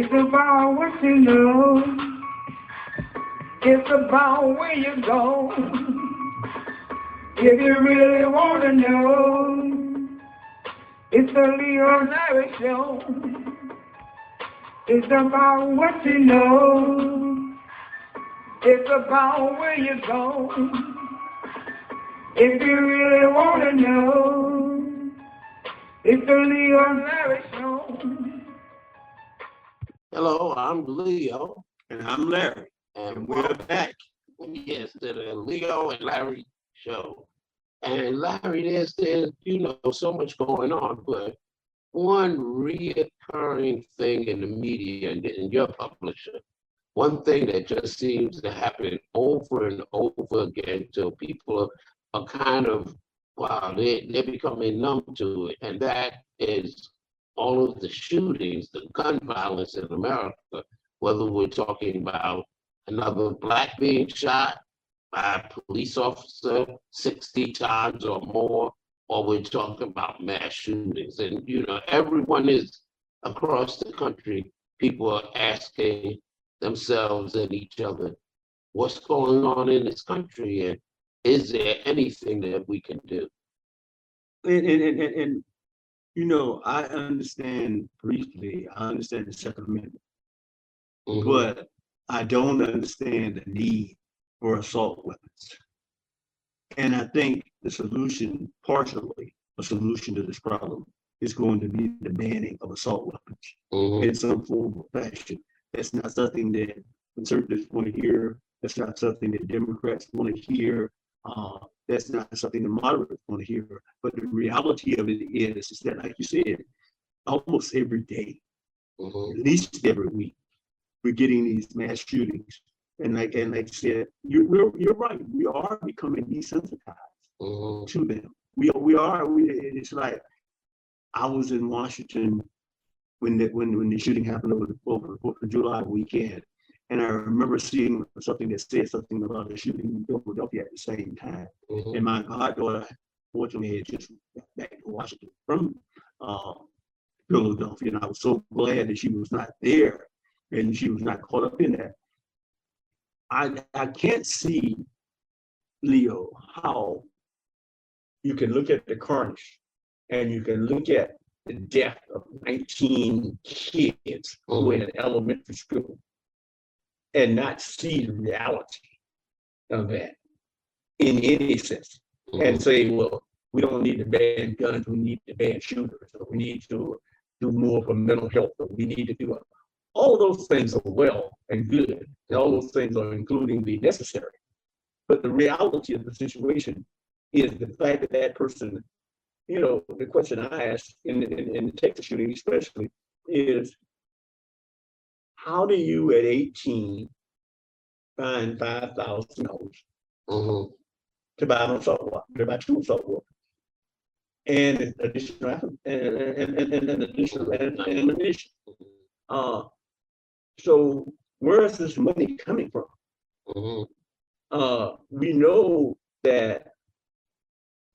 It's about what you know. It's about where you go. If you really want to know, it's the Leo Larry Show. It's about what you know. It's about where you go. If you really want to know, it's the Leo Larry Show. Hello, I'm Leo. And I'm Larry. And we're back. Yes, to the Leo and Larry show. And Larry, there's so much going on, but one reoccurring thing in the media and in your publisher, one thing that just seems to happen over and over again till people are kind of, wow, they're becoming numb to it. And that is all of the shootings, the gun violence in America, whether we're talking about another Black being shot by a police officer 60 times or more, or we're talking about mass shootings. And, everyone is across the country, people are asking themselves and each other, what's going on in this country? And is there anything that we can do? And I understand briefly, I understand the Second Amendment, but I don't understand the need for assault weapons. And I think the solution, partially a solution to this problem, is going to be the banning of assault weapons in some form or fashion. That's not something that conservatives want to hear. That's not something that Democrats want to hear. That's not something the moderates want to hear. But the reality of it is that, like you said, almost every day, at least every week, we're getting these mass shootings. And like I said, you're right. We are becoming desensitized to them. We are. It's like I was in Washington when the shooting happened over the 4th of July weekend, and I remember seeing something that said something about a shooting in Philadelphia at the same time. And my goddaughter, fortunately, had just got back to Washington from Philadelphia, and I was so glad that she was not there and she was not caught up in that. I can't see, Leo, how you can look at the carnage and you can look at the death of 19 kids who were in elementary school and not see the reality of that in any sense and say, well, we don't need to ban guns, we need to ban shooters, or we need to do more for mental health, or we need to do it. All of those things are well and good, and all those things are including the necessary. But the reality of the situation is the fact that that person, the question I asked in the Texas shooting especially is, how do you at 18 find $5,000 to buy an assault weapon, to buy 2 assault weapons, and additional ammunition? So where is this money coming from? We know that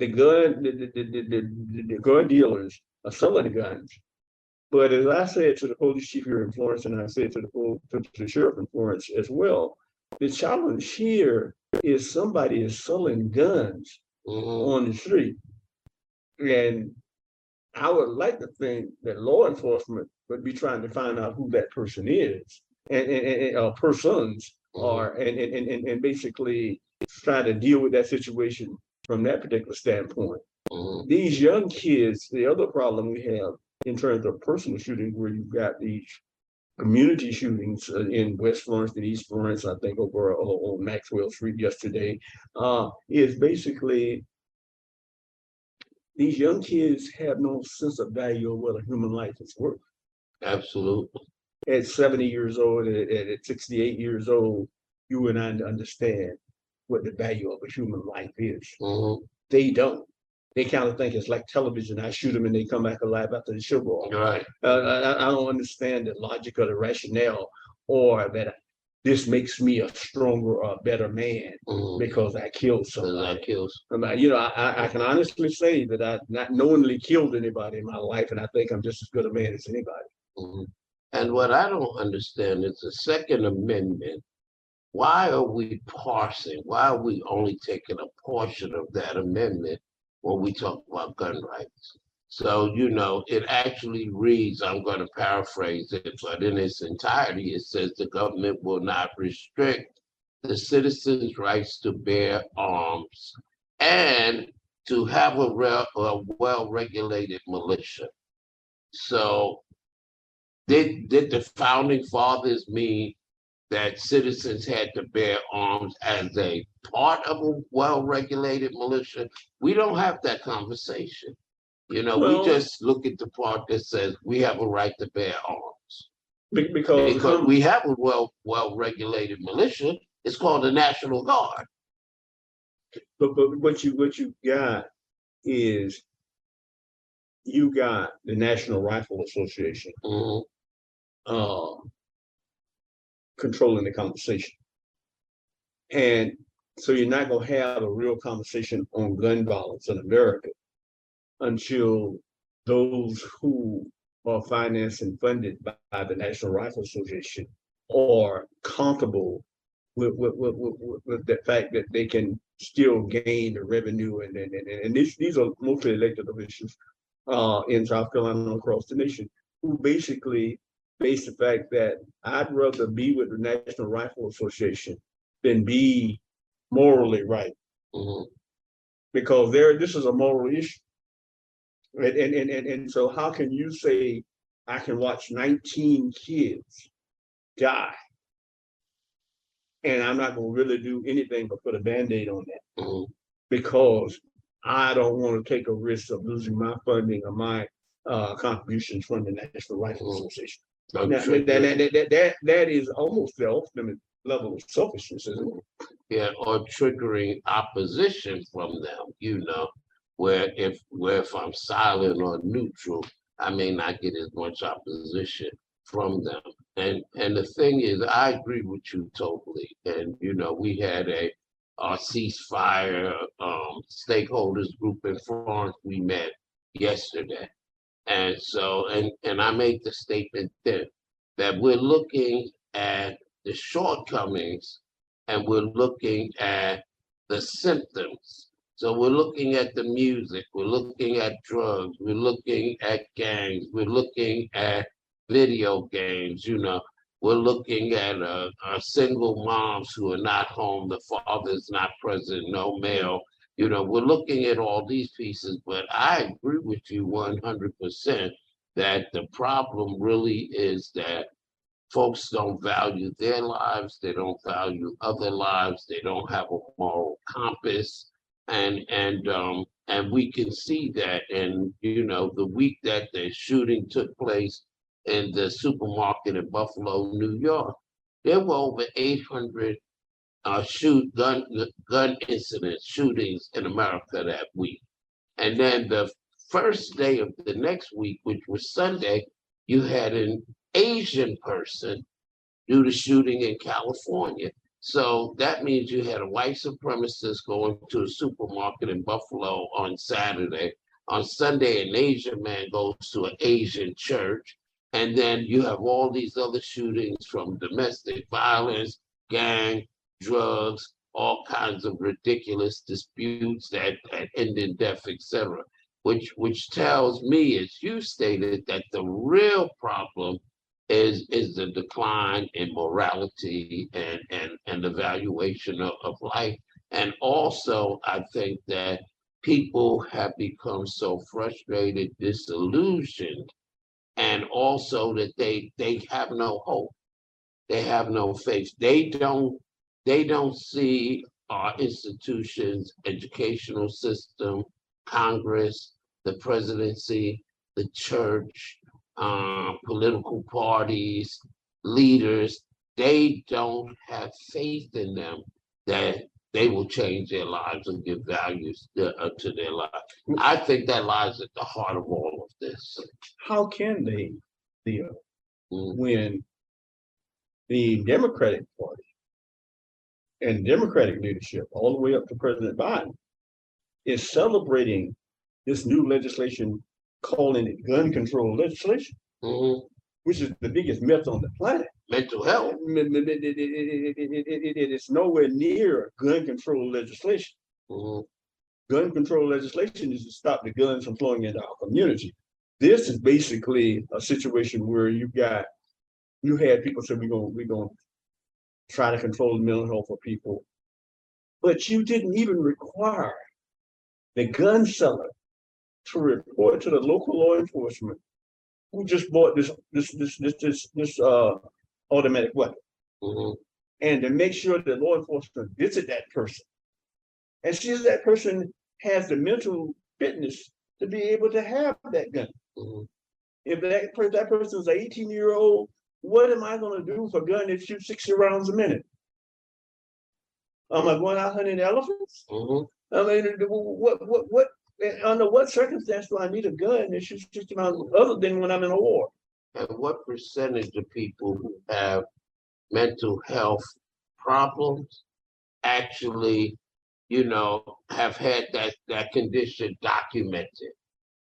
the gun dealers are selling the guns, but as I said to the police chief here in Florence, and I said to the sheriff in Florence as well, the challenge here is somebody is selling guns on the street, and I would like to think that law enforcement would be trying to find out who that person is and persons are, and basically try to deal with that situation from that particular standpoint. These young kids, the other problem we have in terms of personal shootings, where you've got these community shootings in West Florence and East Florence, I think over on Maxwell Street yesterday, is basically these young kids have no sense of value of what a human life is worth. Absolutely. At 70 years old, at 68 years old, you and I understand what the value of a human life is. They don't. They kind of think it's like television. I shoot them and they come back alive after the show goes. Right. I don't understand the logic or the rationale, or that this makes me a stronger or a better man because I killed somebody. I can honestly say that I've not knowingly killed anybody in my life, and I think I'm just as good a man as anybody. And what I don't understand is the Second Amendment. Why are we parsing? Why are we only taking a portion of that amendment when we talk about gun rights? So, it actually reads, I'm going to paraphrase it, but in its entirety, it says the government will not restrict the citizens' rights to bear arms and to have a well-regulated militia. So, did the founding fathers mean that citizens had to bear arms as a part of a well-regulated militia? We don't have that conversation. We Well, just look at the part that says we have a right to bear arms. because Because we have a well-regulated militia. It's called the National Guard. but what you got is you got the National Rifle Association Mhm. Controlling the conversation. And so you're not going to have a real conversation on gun violence in America until those who are financed and funded by the National Rifle Association are comfortable with the fact that they can still gain the revenue. And these are mostly elected officials in South Carolina and across the nation who basically base the fact that I'd rather be with the National Rifle Association than be morally right. Mhm. Because this is a moral issue. And so how can you say I can watch 19 kids die and I'm not going to really do anything but put a Band-Aid on that Mhm. because I don't want to take a risk of losing my funding or my contributions from the National Rifle Association. Now, that is almost the ultimate level of selfishness, isn't it? Yeah, or triggering opposition from them, where if I'm silent or neutral, I may not get as much opposition from them. And the thing is, I agree with you totally. And we had a ceasefire stakeholders group in Florence. We met yesterday, and so and I made the statement then that we're looking at the shortcomings and we're looking at the symptoms. So we're looking at the music, we're looking at drugs, we're looking at gangs, we're looking at video games, we're looking at single moms who are not home, the father's not present, no male. We're looking at all these pieces, but I agree with you 100% that the problem really is that folks don't value their lives, they don't value other lives, they don't have a moral compass, and we can see that. And the week that the shooting took place in the supermarket in Buffalo, New York, there were over 800 gun incidents, shootings in America that week. And then the first day of the next week, which was Sunday, you had an Asian person do the shooting in California. So that means you had a white supremacist going to a supermarket in Buffalo on Saturday. On Sunday, an Asian man goes to an Asian church. And then you have all these other shootings from domestic violence, gang, drugs, all kinds of ridiculous disputes that end in death, etc. Which tells me, as you stated, that the real problem is the decline in morality and the valuation of life. And also, I think that people have become so frustrated, disillusioned, and also that they have no hope. They have no faith. They don't see our institutions, educational system, Congress, the presidency, the church, political parties, leaders. They don't have faith in them that they will change their lives and give values to their lives. I think that lies at the heart of all of this. How can they, Theo, Mm. when the Democratic Party and Democratic leadership, all the way up to President Biden, is celebrating this new legislation, calling it gun control legislation? Mhm. which is the biggest myth on the planet. Mental health. It is nowhere near gun control legislation. Gun control legislation is to stop the guns from flowing into our community. This is basically a situation where you had people say we're gonna try to control the mental health of people, but you didn't even require the gun seller to report to the local law enforcement who just bought this automatic weapon, and to make sure that law enforcement visit that person and see if that person has the mental fitness to be able to have that gun. If that person is an 18-year-old, what am I going to do for a gun that shoots 60 rounds a minute? Am I going out hunting elephants? I mean, what? Under what circumstance do I need a gun that shoots 60 rounds other than when I'm in a war? And what percentage of people who have mental health problems actually, have had that condition documented?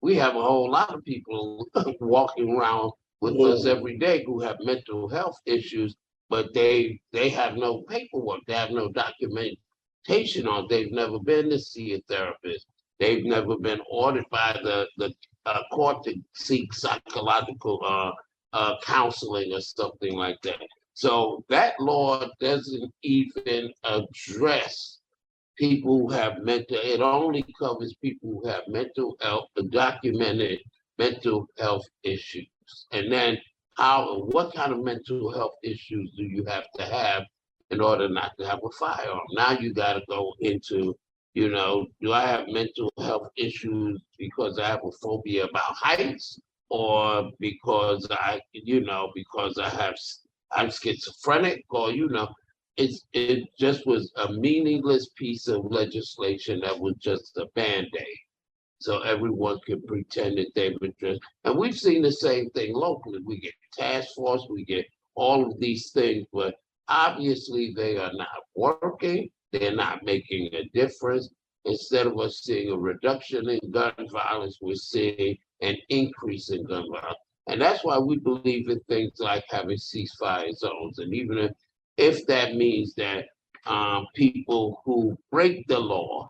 We have a whole lot of people walking around with us every day who have mental health issues, but they have no paperwork, they have no documentation on. They've never been to see a therapist. They've never been ordered by the court to seek psychological counseling or something like that. So that law doesn't even address people who have it only covers people who have mental health, documented mental health issues. And then what kind of mental health issues do you have to have in order not to have a firearm? Now you got to go into, do I have mental health issues because I have a phobia about heights, or because I'm schizophrenic, or it just was a meaningless piece of legislation that was just a Band-Aid. So everyone could pretend that they've addressed. And we've seen the same thing locally. We get task force, we get all of these things, but obviously they are not working. They're not making a difference. Instead of us seeing a reduction in gun violence, we're seeing an increase in gun violence. And that's why we believe in things like having ceasefire zones. And even if that means that people who break the law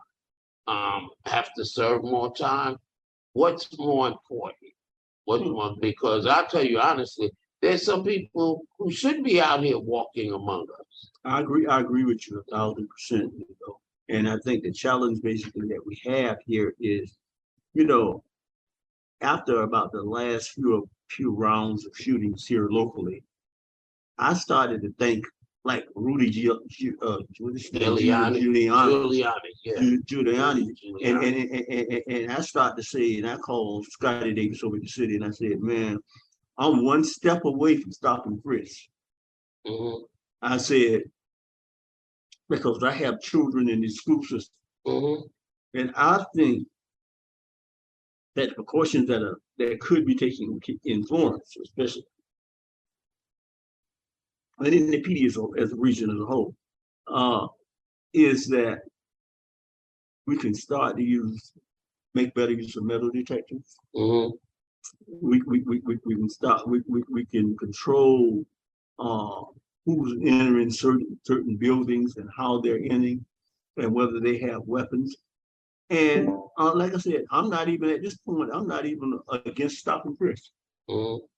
have to serve more time, what's more important? Because I'll tell you honestly, there's some people who should be out here walking among us. I agree with you 1,000%. And I think the challenge basically that we have here is, after about the last few rounds of shootings here locally, I started to think like Rudy Giuliani, and I started to say, and I called Scotty Davis over the city, and I said, man, I'm one step away from stopping frisk. I said, because I have children in the school system, and I think that precautions that could be taken in Florence, especially, and in the PD as a region as a whole, is that we can start to make better use of metal detectors. We can start. We can control who's entering certain buildings and how they're entering, and whether they have weapons. And like I said, I'm not even at this point. I'm not even against stop and frisk,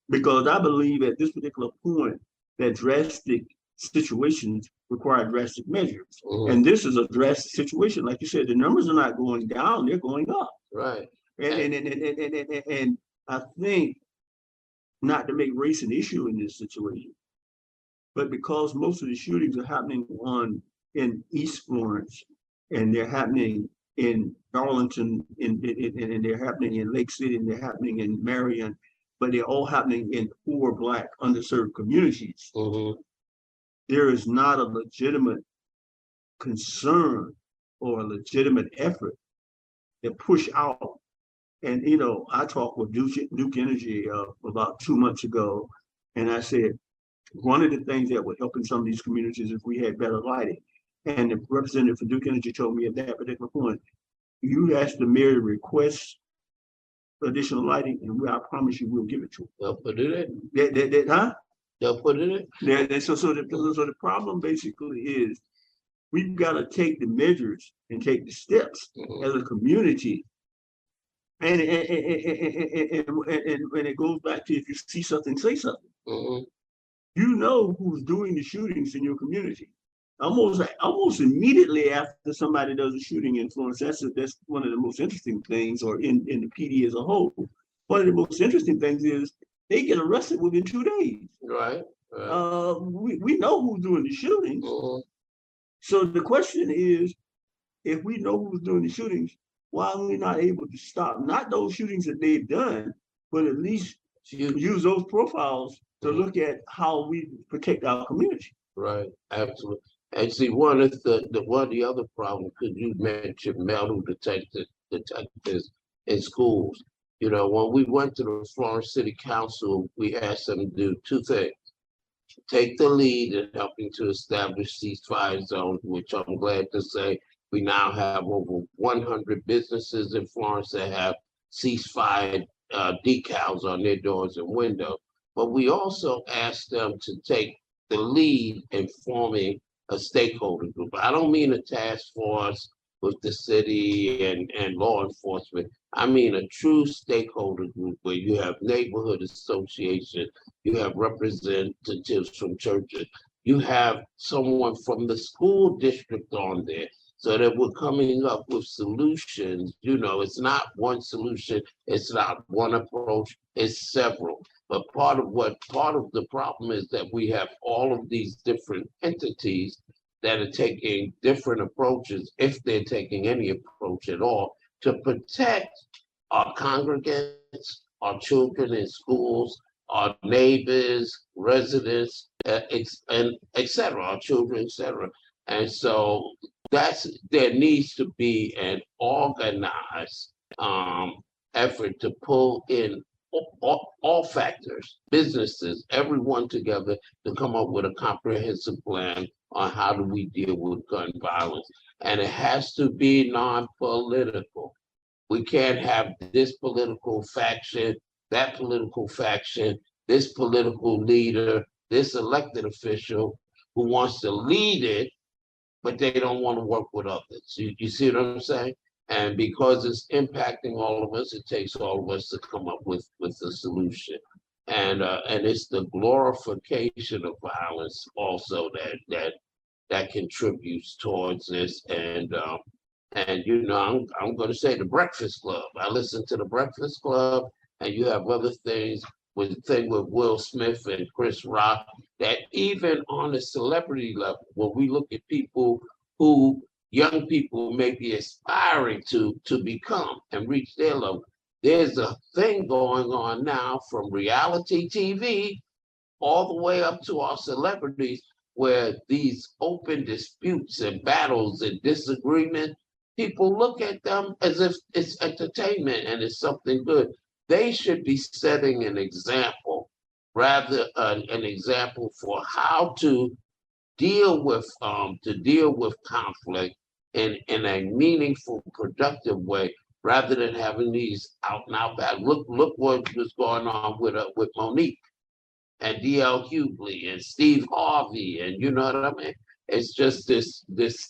because I believe at this particular point that drastic situations require drastic measures. And this is a drastic situation. Like you said, the numbers are not going down, they're going up. Right. And I think, not to make race an issue in this situation, but because most of the shootings are happening in East Florence, and they're happening in Darlington, and they're happening in Lake City, and they're happening in Marion, but they're all happening in poor, Black, underserved communities. There is not a legitimate concern or a legitimate effort to push out. And, I talked with Duke Energy about 2 months ago, and I said, one of the things that would help in some of these communities if we had better lighting. And the representative for Duke Energy told me at that particular point, you asked the mayor to request additional lighting, and I promise you, we'll give it to them. They'll put it in. Huh? They'll put it in. So the problem basically is we've got to take the measures and take the steps as a community. And it goes back to, if you see something, say something. You know who's doing the shootings in your community. Almost immediately after somebody does a shooting in Florence, that's one of the most interesting things, or in the PD as a whole. One of the most interesting things is they get arrested within 2 days. Right. We know who's doing the shootings. So the question is, if we know who's doing the shootings, why are we not able to stop not those shootings that they've done, but at least use those profiles to look at how we protect our community? Right, absolutely. And see, one of the other problems, because you mentioned metal detectors in schools. You know, when we went to the Florence City Council, we asked them to do 2 things. Take the lead in helping to establish ceasefire zones, which I'm glad to say we now have over 100 businesses in Florence that have ceasefire decals on their doors and windows. But we also asked them to take the lead in forming a stakeholder group. I don't mean a task force with the city and law enforcement. I mean a true stakeholder group where you have neighborhood associations, you have representatives from churches, you have someone from the school district on there, so that we're coming up with solutions. You know, it's not one solution, it's not one approach, it's several. But part of the problem is that we have all of these different entities that are taking different approaches, if they're taking any approach at all, to protect our congregants, our children in schools, our neighbors, residents, and et cetera, our children, et cetera. And so there needs to be an organized effort to pull in all factors, businesses, everyone together to come up with a comprehensive plan on how do we deal with gun violence. And it has to be non-political. We can't have this political faction, that political faction, this political leader, this elected official who wants to lead it, but they don't want to work with others. You see what I'm saying? And because it's impacting all of us, it takes all of us to come up with a solution. And it's the glorification of violence also that contributes towards this. And you know, I'm going to say the Breakfast Club. I listen to the Breakfast Club, and you have other things with Will Smith and Chris Rock, that even on a celebrity level, when we look at people who young people may be aspiring to become and reach their level, there's a thing going on now from reality TV all the way up to our celebrities, where these open disputes and battles and disagreement, people look at them as if it's entertainment and it's something good. They should be setting an example, rather an example for how to deal with conflict in a meaningful, productive way, rather than having these out and out bad. Look what was going on with Monique and DL Hughley and Steve Harvey, and you know what I mean? It's just this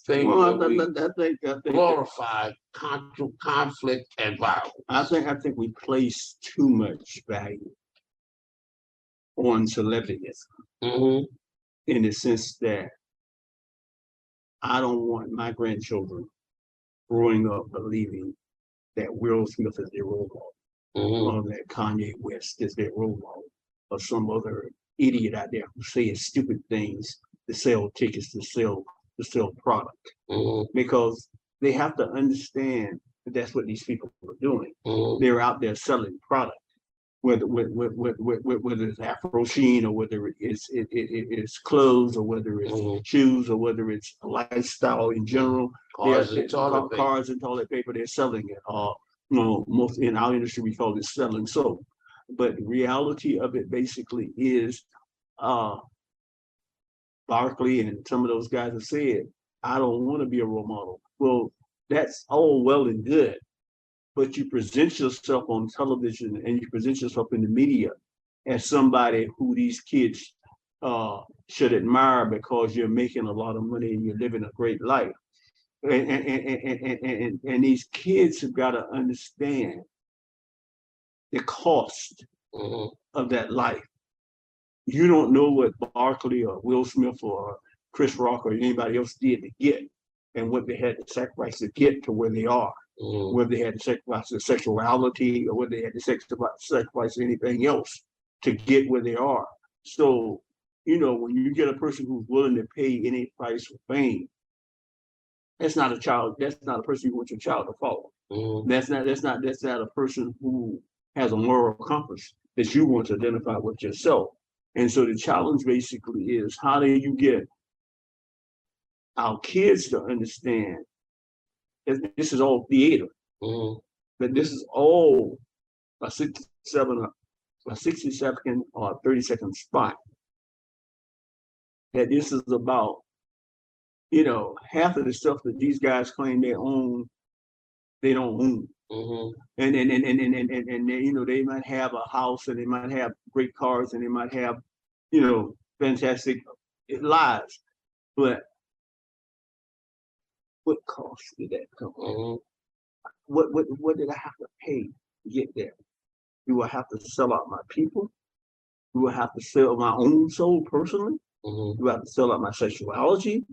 thing Well, where we I think glorify conflict and violence. I think we place too much value on celebrities, in the sense that I don't want my grandchildren growing up believing that Will Smith is their role model, or that Kanye West is their role model, or some other idiot out there who says stupid things to sell tickets, to sell product, because they have to understand that that's what these people are doing. They're out there selling product, whether it's Afro Sheen, or whether it's clothes, or whether it's shoes, or whether it's a lifestyle in general. Cars and toilet paper, they're selling it. Most in our industry we call it selling soap. But the reality of it basically is, Barkley and some of those guys have said, I don't want to be a role model. Well, that's all well and good, but you present yourself on television and you present yourself in the media as somebody who these kids should admire because you're making a lot of money and you're living a great life. And these kids have got to understand the cost of that life. You don't know what Barkley or Will Smith or Chris Rock or anybody else did to get, and what they had to sacrifice to get to where they are. Whether they had to sacrifice their sexuality or whether they had to sacrifice anything else to get where they are. So, when you get a person who's willing to pay any price for fame, that's not a person you want your child to follow. That's not a person who has a moral compass that you want to identify with yourself. And so the challenge basically is, how do you get our kids to understand that this is all theater, that this is all a 60-second or 30-second spot, that this is about, half of the stuff that these guys claim they own, they don't own. And they might have a house and they might have great cars and they might have, fantastic lives, but what cost did that come? What did I have to pay to get there? Do I have to sell out my people? Do I have to sell my own soul personally? Do I have to sell out my sexuality?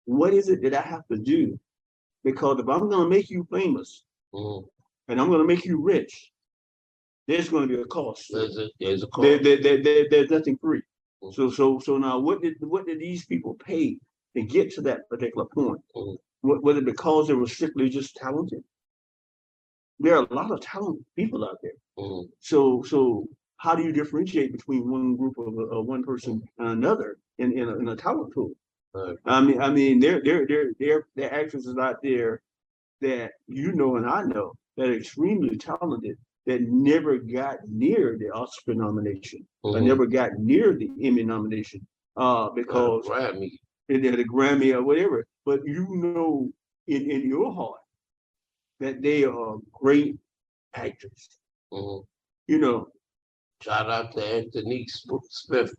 What is it that I have to do? Because if I'm going to make you famous and I'm going to make you rich, there's going to be a cost. There's a cost. There's nothing free. So now, what did these people pay to get to that particular point? Was it because they were strictly just talented? There are a lot of talented people out there. So how do you differentiate between one group of one person and another in a talent pool? Right. I mean, there are actresses out there that and I know that are extremely talented that never got near the Oscar nomination, or never got near the Emmy nomination, because the Grammy or whatever. But in your heart that they are great actors. Shout out to Anthony Smith,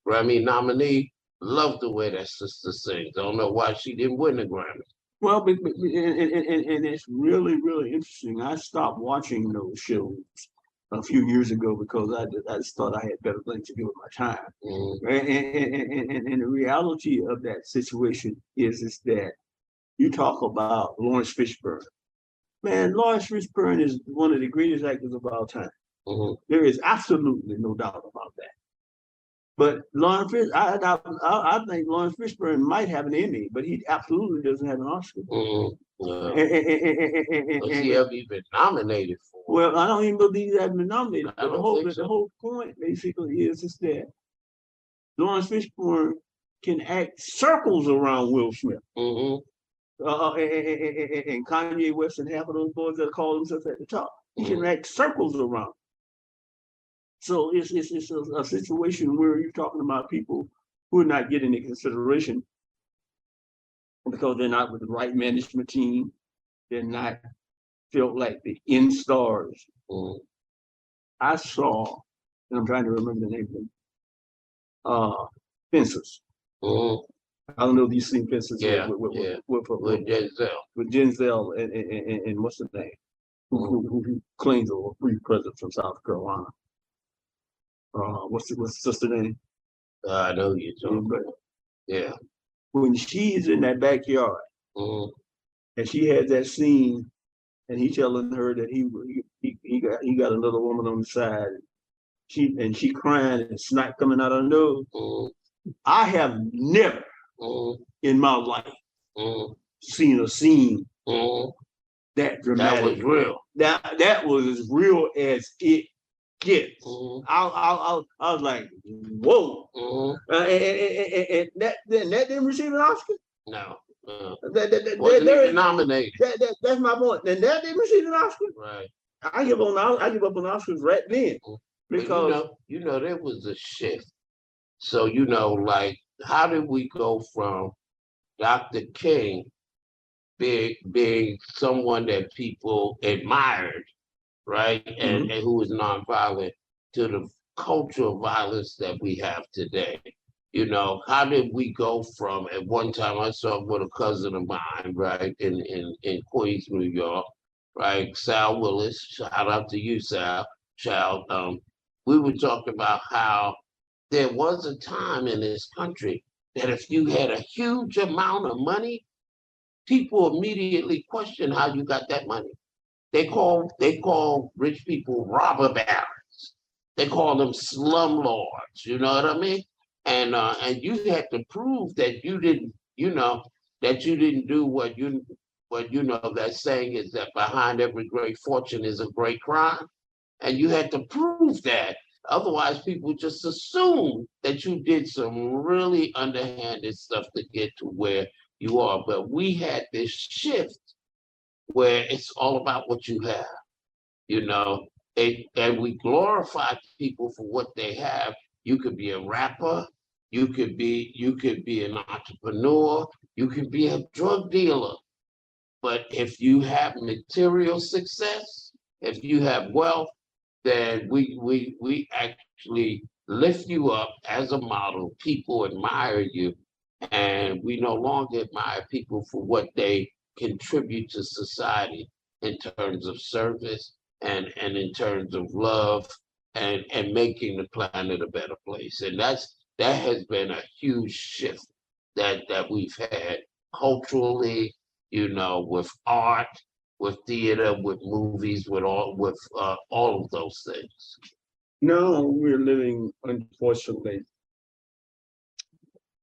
Grammy nominee. Love the way that sister sings. Don't know why she didn't win the Grammy. Well, and it's really, really interesting. I stopped watching those shows a few years ago because I just thought I had better things to do with my time. And the reality of that situation is that you talk about Lawrence Fishburne. Man, Lawrence Fishburne is one of the greatest actors of all time. There is absolutely no doubt about that. But I think Lawrence Fishburne might have an Emmy, but he absolutely doesn't have an Oscar. Was he ever even nominated for? Well, I don't even believe he has been nominated. But the whole point basically is that Lawrence Fishburne can act circles around Will Smith. And Kanye West and half of those boys that call themselves at the top. He can act circles around. So it's a situation where you're talking about people who are not getting the consideration because they're not with the right management team. They're not felt like the in stars. I saw, and I'm trying to remember the name of them, Fences. I don't know if you've seen Fences. With Denzel. With Denzel and what's the name? Who claims a free president from South Carolina. What's the sister name? I know you're talking about. Yeah. When she's in that backyard and she has that scene and he telling her that he got another woman on the side, she crying and snot coming out of her nose. I have never in my life seen a scene that dramatic. That was real. That was as real as it gets. I was like, whoa. And that didn't receive an Oscar? No. Wasn't even nominated. That's my point. And that didn't receive an Oscar? Right. I give up on Oscars right then. Because there was a shift. So how did we go from Dr. King being someone that people admired, right? And who was nonviolent to the cultural violence that we have today. You know, how did we go from, at one time I saw with a cousin of mine, right, in Queens, New York, right? Sal Willis, shout out to you, Sal. Child, we were talking about how there was a time in this country that if you had a huge amount of money, people immediately question how you got that money. They call rich people robber barons. They call them slumlords. You know what I mean? And you had to prove that you didn't, that you didn't do what that saying is that behind every great fortune is a great crime, and you had to prove that. Otherwise, people just assume that you did some really underhanded stuff to get to where you are. But we had this shift where it's all about what you have, you know, and we glorify people for what they have. You could be a rapper, you could be an entrepreneur, you could be a drug dealer. But if you have material success, if you have wealth, then we actually lift you up as a model. People admire you, and we no longer admire people for what they contribute to society in terms of service and in terms of love and making the planet a better place. And that has been a huge shift that we've had culturally, with art, with theater, with movies, with all of those things. Now we're living, unfortunately,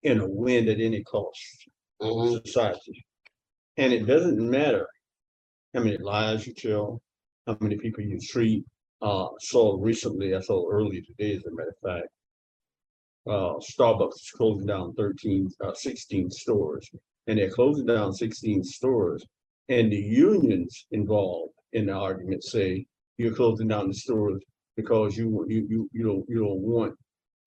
in a win at any cost Mhm. society. And it doesn't matter how many lies you tell, how many people you treat. I saw earlier today, as a matter of fact, Starbucks is closing down 16 stores, and they're closing down 16 stores. And the unions involved in the argument say you're closing down the stores because you don't want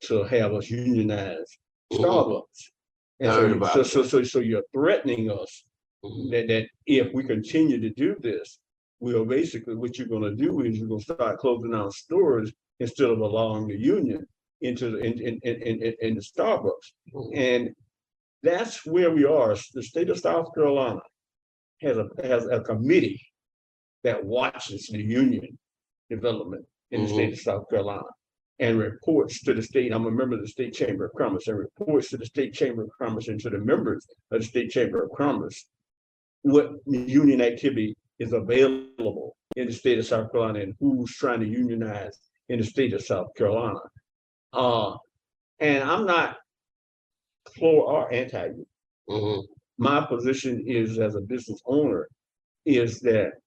to have us unionize Starbucks. And I heard about it. so you're threatening us Mhm. that if we continue to do this, we'll basically, what you're gonna do is you're gonna start closing down stores instead of allowing the union into the Starbucks. Mhm. And that's where we are. The state of South Carolina has a committee that watches the union development in the state of South Carolina and reports to the state. I'm a member of the State Chamber of Commerce, and reports to the State Chamber of Commerce and to the members of the State Chamber of Commerce what union activity is available in the state of South Carolina and who's trying to unionize in the state of South Carolina. And I'm not for or anti. Mhm. My position is, as a business owner, is that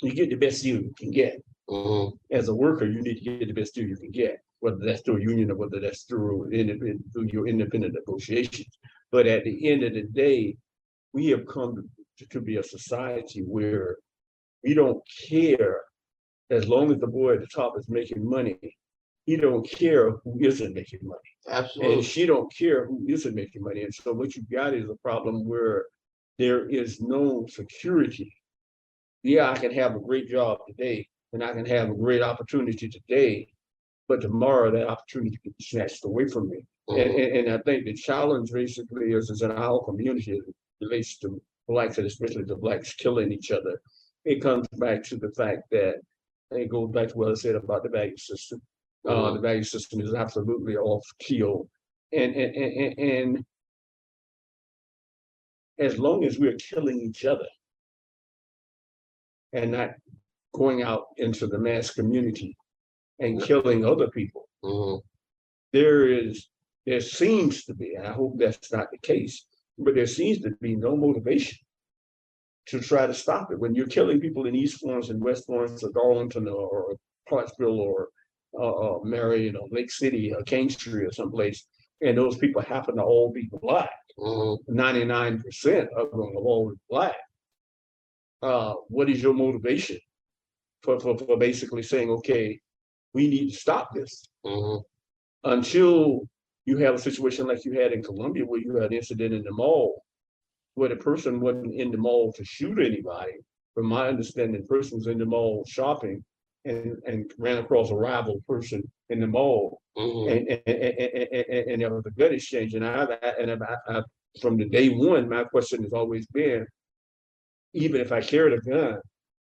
you get the best deal you can get. Mhm. As a worker, you need to get the best deal you can get, whether that's through a union or whether that's through your independent negotiations. But at the end of the day, we have come to be a society where we don't care, as long as the boy at the top is making money. He don't care who isn't making money. Absolutely. And she don't care who isn't making money. And so what you've got is a problem where there is no security. Yeah, I can have a great job today and I can have a great opportunity today, but tomorrow that opportunity can be snatched away from me. And I think the challenge basically is in our community as it relates to blacks, and especially the blacks killing each other. It comes back to the fact that, and it goes back to what I said about the value system. The value system is absolutely off keel. And as long as we're killing each other and not going out into the mass community and killing other people, there seems to be, and I hope that's not the case, but there seems to be no motivation to try to stop it. When you're killing people in East Florence and West Florence or Darlington or Clarksville or Marion or Lake City or Kingstree or someplace, and those people happen to all be black, 99% of them are all black. What is your motivation for basically saying, okay, we need to stop this? Until you have a situation like you had in Columbia, where you had an incident in the mall where the person wasn't in the mall to shoot anybody. From my understanding, the person was in the mall shopping and ran across a rival person in the mall. And there was a gun exchange. And I, from the day one, my question has always been, even if I carried a gun,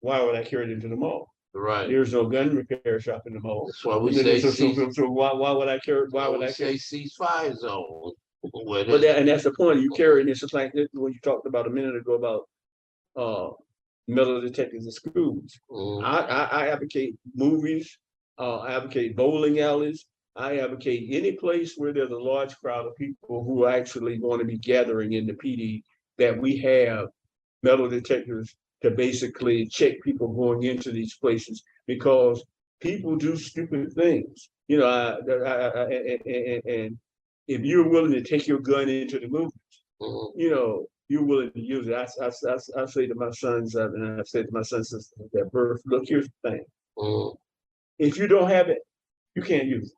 why would I carry it into the mall? Right. There's no gun repair shop in the mall. That's why we say so why would I carry? Why would I say ceasefire zone? But and that's the point. You carry it. It's just like when you talked about a minute ago about metal detectors in schools. I advocate movies. I advocate bowling alleys. I advocate any place where there's a large crowd of people who are actually going to be gathering in the PD, that we have metal detectors to basically check people going into these places, because people do stupid things. You know, and if you're willing to take your gun into the movies, you know, you're willing to use it. I say to my sons, and I've said to my sons since their birth, look, here's the thing. If you don't have it, you can't use it.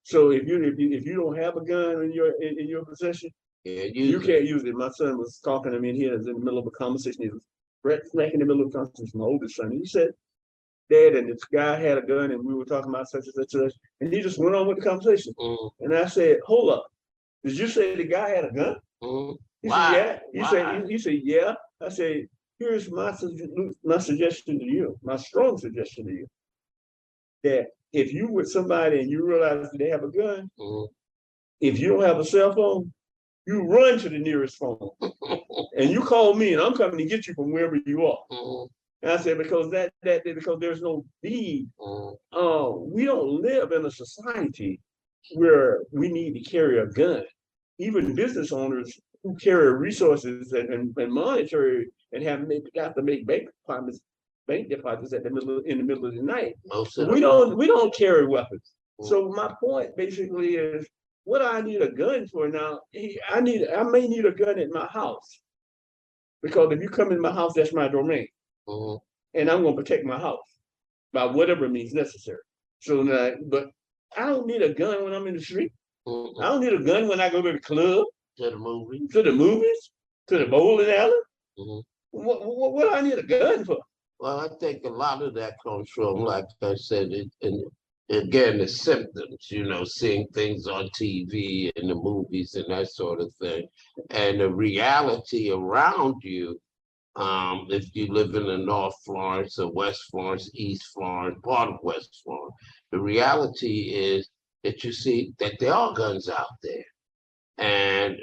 So if you don't have a gun in your possession, you can't use it. My son was talking to me, and he was in the middle of a conversation. He was right smack in the middle of the conversation, my oldest son. And he said, Dad, and this guy had a gun, and we were talking about such and such and such. And he just went on with the conversation. And I said, hold up. Did you say the guy had a gun? He said, yeah. He said, yeah. I said, here's my suggestion to you, my strong suggestion to you, that if you with somebody and you realize that they have a gun, if you don't have a cell phone, you run to the nearest phone and you call me, and I'm coming to get you from wherever you are. And I said, because because there's no need. We don't live in a society where we need to carry a gun. Even business owners who carry resources and monetary and got to make bank deposits in the middle of the night. We don't carry weapons. So my point basically is, what I need a gun for now, I may need a gun in my house, because if you come in my house, that's my domain. And I'm going to protect my house by whatever means necessary. So now, but I don't need a gun when I'm in the street. I don't need a gun when I go to the club, to the movies, to the bowling alley. What do I need a gun for? Well, I think a lot of that comes from, like I said, and again, the symptoms, you know, seeing things on TV and the movies and that sort of thing. And the reality around you, if you live in the North Florence or West Florence, East Florence, part of West Florence, the reality is that you see that there are guns out there. And,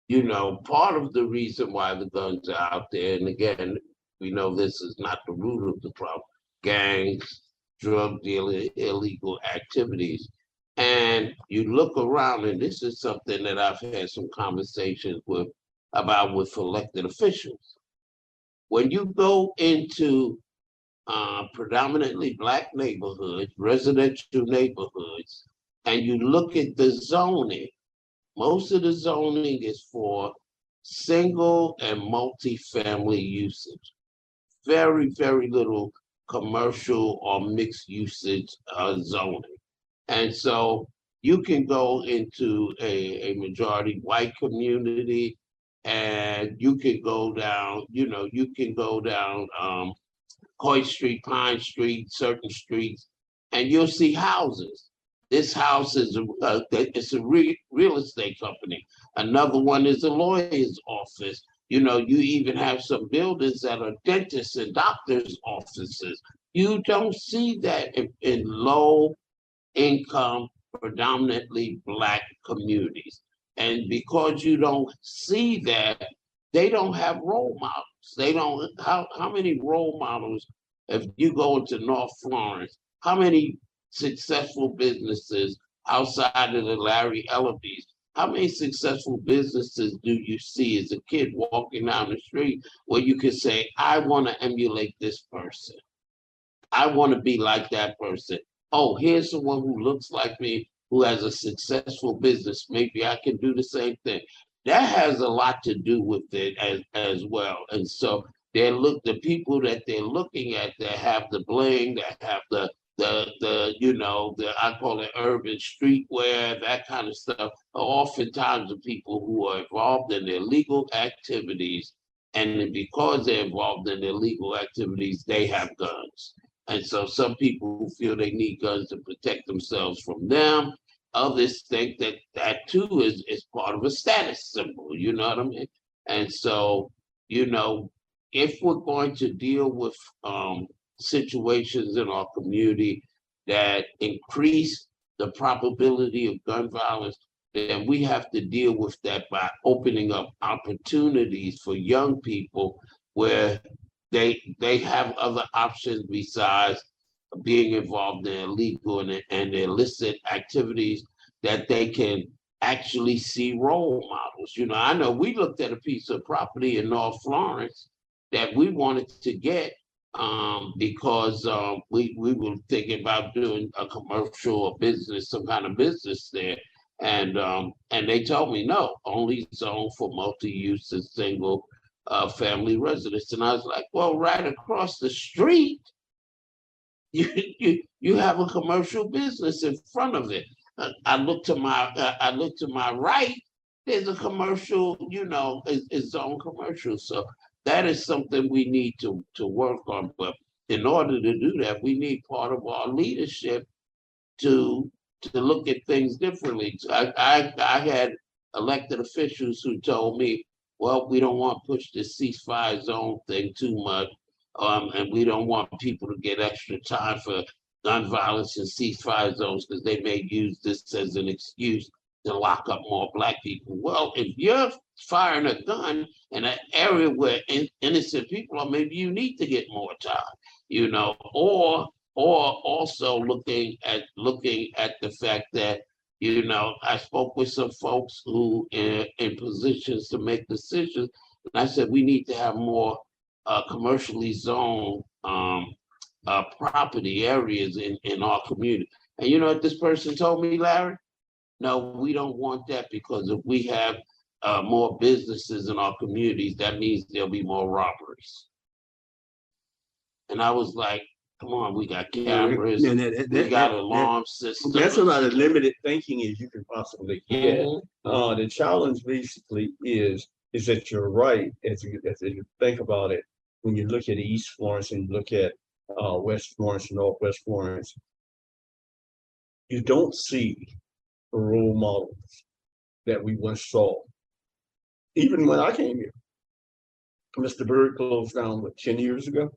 you know, part of the reason why the guns are out there, and again, we know this is not the root of the problem, gangs, drug dealing, illegal activities. And you look around, and this is something that I've had some conversations with elected officials. When you go into predominantly Black neighborhoods, residential neighborhoods, and you look at the zoning, most of the zoning is for single and multi-family usage. Very, very little commercial or mixed usage zoning. And so you can go into a majority white community, and you can go down, you know, Coy Street, Pine Street, certain streets, and you'll see houses. This house is it's a real estate company. Another one is a lawyer's office. You know, you even have some buildings that are dentists and doctors' offices. You don't see that in low income, predominantly Black communities. And because you don't see that, they don't have role models. They don't, how many role models, if you go into North Florence, how many successful businesses outside of the Larry Ellerbe's, how many successful businesses do you see as a kid walking down the street where you can say, I want to emulate this person. I want to be like that person. Oh, here's someone who looks like me, who has a successful business. Maybe I can do the same thing. That has a lot to do with it as well. And so the people that they're looking at that have the bling, that have the I call it urban streetwear, that kind of stuff, are oftentimes the people who are involved in illegal activities. And because they're involved in illegal activities, they have guns. And so some people who feel they need guns to protect themselves from them. Others think that that too is part of a status symbol, you know what I mean? And so, you know, if we're going to deal with situations in our community that increase the probability of gun violence, then we have to deal with that by opening up opportunities for young people where they have other options besides being involved in illegal and illicit activities, that they can actually see role models. You know, I know we looked at a piece of property in North Florence that we wanted to get because we were thinking about doing a commercial or business, some kind of business there. And they told me no, only zone for multi-use and single family residents. And I was like, well, right across the street, you have a commercial business in front of it. I look to my right. There's a commercial, it's zone commercial. So that is something we need to work on. But in order to do that, we need part of our leadership to look at things differently. I had elected officials who told me, well, we don't want to push this ceasefire zone thing too much. And we don't want people to get extra time for gun violence and ceasefire zones because they may use this as an excuse to lock up more Black people. Well, if you're firing a gun in an area where innocent people are, maybe you need to get more time, or also looking at the fact that, I spoke with some folks who in positions to make decisions, and I said we need to have more commercially zoned property areas in our community. And you know what this person told me, Larry? No, we don't want that because if we have more businesses in our communities, that means there'll be more robberies. And I was like, come on, we got cameras, we got alarm systems. That's about as limited thinking as you can possibly get. The challenge basically is that you're right as you think about it. When you look at East Florence and you look at West Florence, Northwest Florence, you don't see the role models that we once saw. Even when I came here, Mr. Bird closed down 10 years ago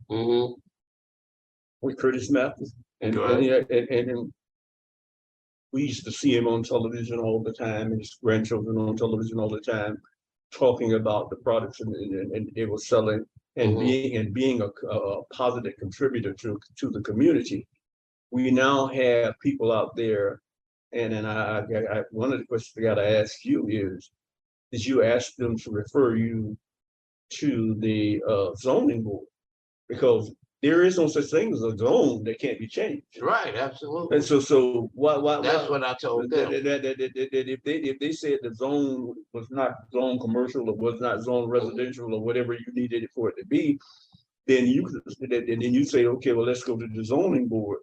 with Curtis Matthews, and we used to see him on television all the time, and his grandchildren on television all the time, talking about the products and they were selling. And being a positive contributor to the community. We now have people out there, and I one of the questions I got to ask you is, did you ask them to refer you to the zoning board? Because there is no such thing as a zone that can't be changed. Right, absolutely. And so why that's what I told them. If they said the zone was not zone commercial or was not zone residential or whatever you needed it for it to be, then you say, okay, well, let's go to the zoning board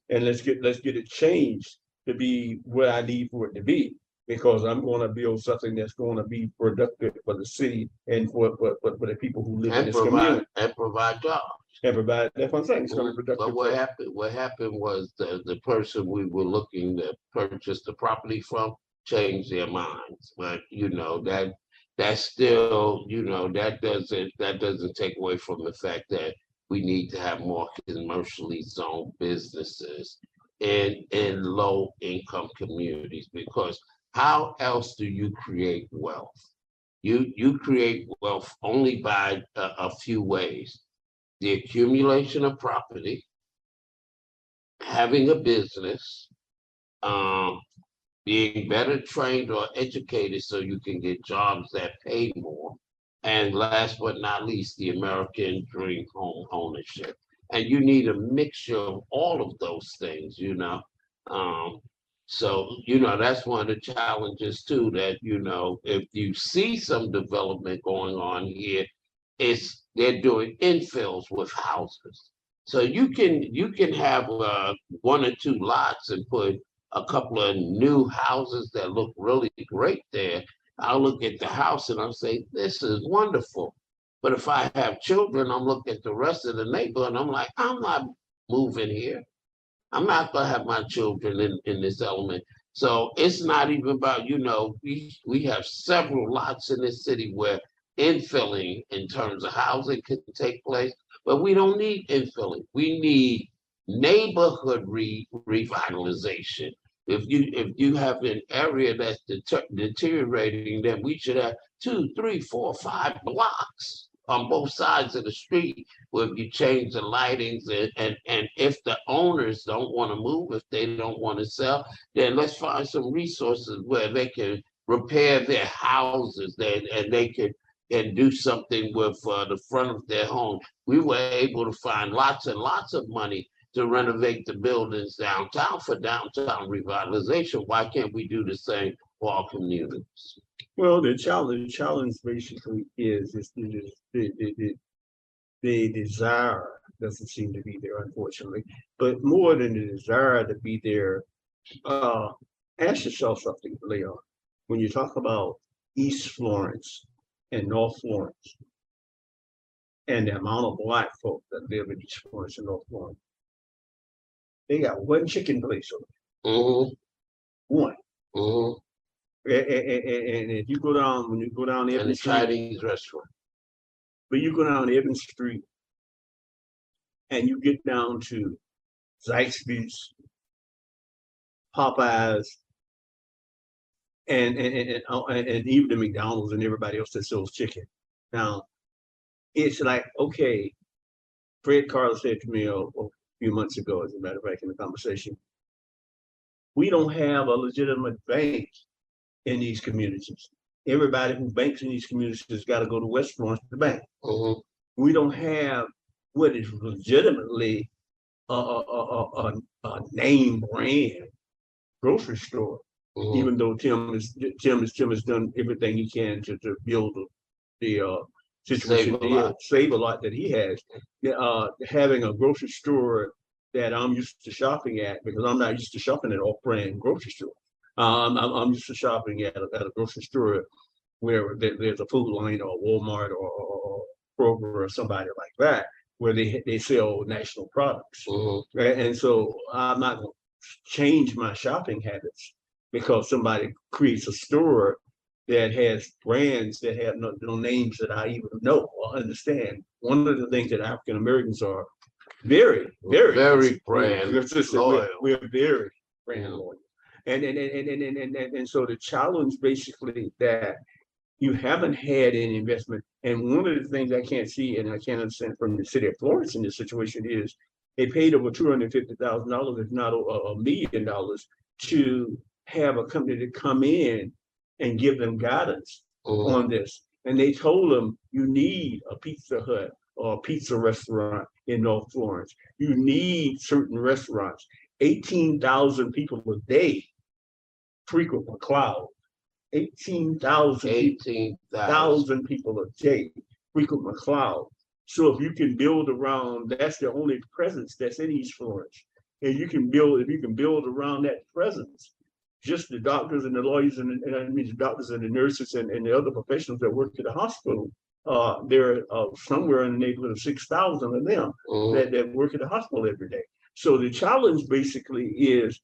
and let's get it changed to be what I need for it to be, because I'm going to build something that's going to be productive for the city and for the people who live in this community and provide jobs. That's what I'm saying. It's going to be productive. But what happened was the person we were looking to purchase the property from changed their minds. But that's still, that doesn't take away from the fact that we need to have more commercially zoned businesses in low income communities, because how else do you create wealth? You create wealth only by a few ways: the accumulation of property, having a business, being better trained or educated so you can get jobs that pay more, and last but not least, the American dream, home ownership. And you need a mixture of all of those things, So, that's one of the challenges too, that, if you see some development going on here, they're doing infills with houses. So you can have one or two lots and put a couple of new houses that look really great there. I'll look at the house and I'll say, this is wonderful. But if I have children, I'm looking at the rest of the neighborhood and I'm like, I'm not moving here. I'm not gonna have my children in this element. So it's not even about, we have several lots in this city where infilling in terms of housing can take place, but we don't need infilling. We need neighborhood revitalization. If you have an area that's deteriorating, then we should have 2, 3, 4, 5 blocks on both sides of the street where if you change the lightings and if the owners don't want to move, if they don't want to sell, then let's find some resources where they can repair their houses and they can and do something with the front of their home. We were able to find lots and lots of money to renovate the buildings downtown for downtown revitalization. Why can't we do the same for our communities? Well, the challenge basically is the desire doesn't seem to be there, unfortunately. But more than the desire to be there, ask yourself something, Leon. When you talk about East Florence and North Florence, and the amount of Black folk that live in East Florence and North Florence, they got one chicken place over there. Mm-hmm. One. Mm-hmm. And if you go down, when you go down And the Evans Street, Chinese restaurant. but you go down Evans Street and you get down to Zaxby's, Popeyes, and even the McDonald's and everybody else that sells chicken. Now, it's like, okay, Fred Carter said to me a few months ago, as a matter of fact, in the conversation, we don't have a legitimate bank in these communities. Everybody who banks in these communities has got to go to West Florence to bank. Mm-hmm. We don't have what is legitimately a name brand grocery store. Mm-hmm. Even though Tim has done everything he can to build the situation, save a lot that he has. Having a grocery store that I'm used to shopping at, because I'm not used to shopping at off-brand grocery store. I'm used to shopping at a grocery store where there's a Food Lion or Walmart or Kroger or somebody like that, where they sell national products. Mm-hmm. Right? And so I'm not going to change my shopping habits because somebody creates a store that has brands that have no names that I even know or understand. One of the things that African Americans are very brand loyal. We're very brand loyal. And so the challenge basically that you haven't had any investment. And one of the things I can't see and I can't understand from the city of Florence in this situation is they paid over $250,000, if not $1 million, to have a company to come in and give them guidance on this. And they told them, you need a Pizza Hut or a pizza restaurant in North Florence. You need certain restaurants. 18,000 people a day frequent McLeod. 18,000 people a day frequent McLeod. So if you can build around, that's the only presence that's in East Florence. And if you can build around that presence, just the doctors and the lawyers and I mean the doctors and the nurses and the other professionals that work at the hospital, there are somewhere in the neighborhood of 6,000 of them that work at the hospital every day. So the challenge basically is,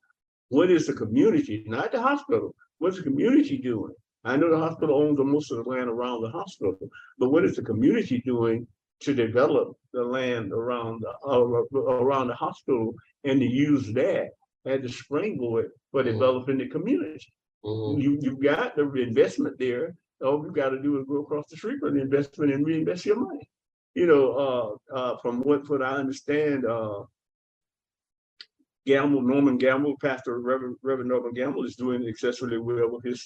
what is the community, not the hospital, what's the community doing? I know the hospital owns most of the land around the hospital, but what is the community doing to develop the land around the hospital and to use that as a springboard for developing the community? You've got the investment there. All you've got to do is go across the street for the investment and reinvest your money. From what I understand, Norman Gamble, Pastor Reverend Norman Gamble is doing exceptionally well with his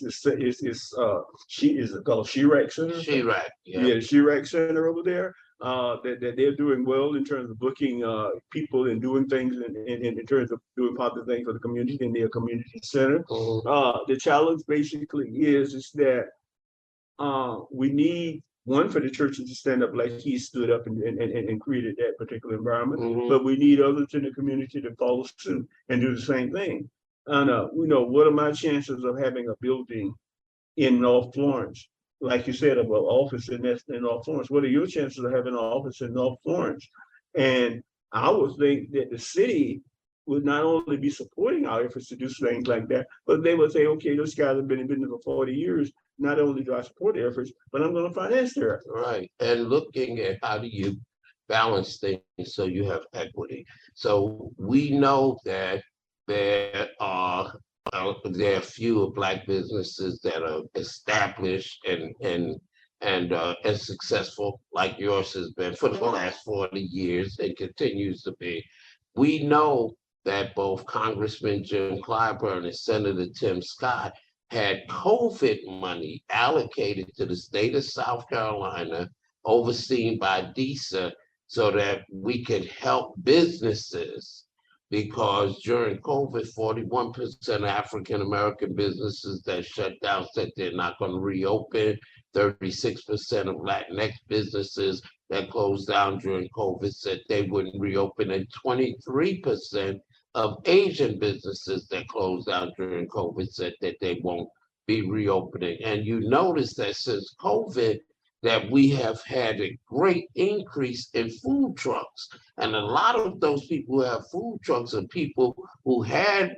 she is called Chirac Center. Chirac, the Chirac Center over there. That they're doing well in terms of booking people and doing things in terms of doing positive things for the community in their community center. The challenge basically is that we need one, for the churches to stand up like he stood up and created that particular environment, Mhm. but we need others in the community to follow suit and do the same thing. And what are my chances of having a building in North Florence? Like you said, of an office in North Florence. What are your chances of having an office in North Florence? And I would think that the city would not only be supporting our efforts to do things like that, but they would say, okay, those guys have been in business for 40 years. Not only do I support their efforts, but I'm going to finance their efforts. Right. And looking at how do you balance things so you have equity. So we know that there are fewer Black businesses that are established and successful like yours has been for the last 40 years and continues to be. We know that both Congressman Jim Clyburn and Senator Tim Scott had COVID money allocated to the state of South Carolina, overseen by DESA, so that we could help businesses. Because during COVID, 41% of African American businesses that shut down said they're not going to reopen. 36% of Latinx businesses that closed down during COVID said they wouldn't reopen, and 23% of Asian businesses that closed down during COVID said that they won't be reopening. And you notice that since COVID, that we have had a great increase in food trucks. And a lot of those people who have food trucks are people who had